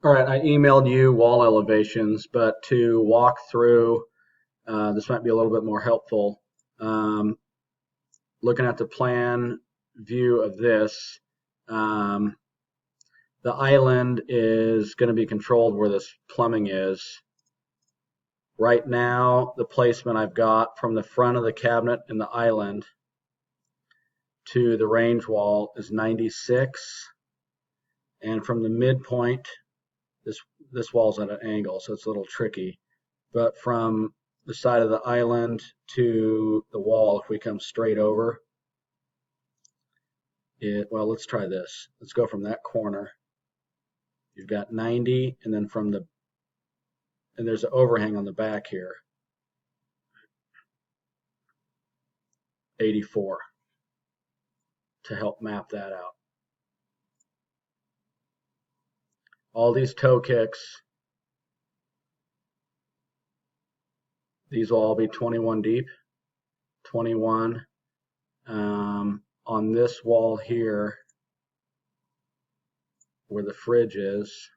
All right, I emailed you wall elevations, but to walk through, this might be a little bit more helpful. Um, Looking at the plan view of this, um, the island is going to be controlled where this plumbing is. Right now, the placement I've got from the front of the cabinet in the island to the range wall is 96, and from the midpoint, this wall's at an angle, so it's a little tricky. But from the side of the island to the wall, if we come straight over it, well, let's try this. Let's go from that corner. You've got 90, and then and there's an overhang on the back here, 84, to help map that out. All these toe kicks, these will all be 21 deep, 21. On this wall here, where the fridge is,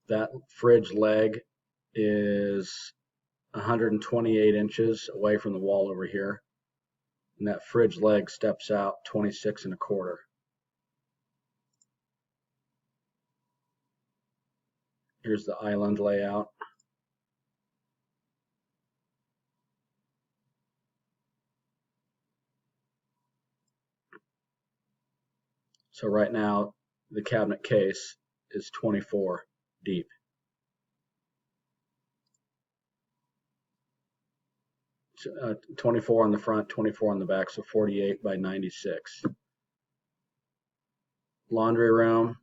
that fridge leg is 128 inches away from the wall over here, and that fridge leg steps out 26 and a quarter. Here's the island layout. So right now the cabinet case is 24 deep. So, 24 on the front, 24 on the back, so 48 by 96. Laundry room,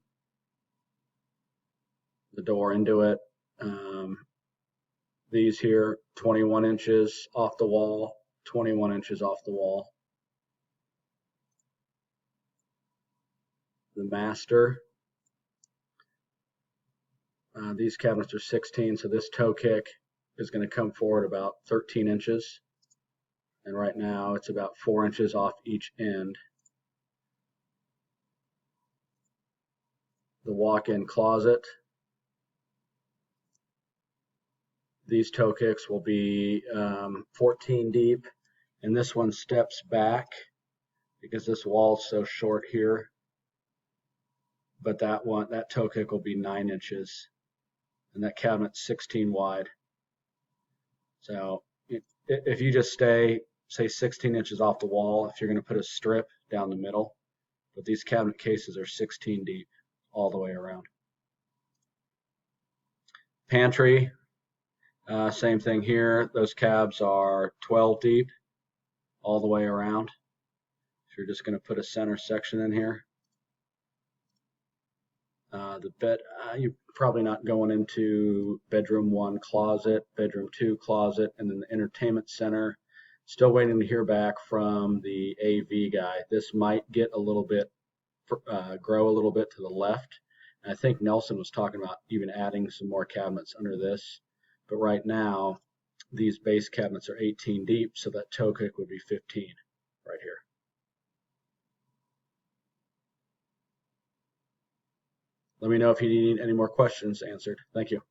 the door into it. These here, 21 inches off the wall, 21 inches off the wall. The master, these cabinets are 16, so this toe kick is going to come forward about 13 inches. And right now it's about 4 inches off each end. The walk-in closet, these toe kicks will be 14 deep, and this one steps back because this wall's so short here. But that toe kick will be 9 inches, and that cabinet's 16 wide. So if you just stay, say, 16 inches off the wall, if you're going to put a strip down the middle, but these cabinet cases are 16 deep all the way around. Pantry, same thing here. Those cabs are 12 deep all the way around. So you're just going to put a center section in here. The bed, you're probably not going into bedroom 1 closet, bedroom 2 closet, and then the entertainment center. Still waiting to hear back from the AV guy. This might get a little bit, grow a little bit to the left. And I think Nelson was talking about even adding some more cabinets under this. But right now, these base cabinets are 18 deep, so that toe kick would be 15 right here. Let me know if you need any more questions answered. Thank you.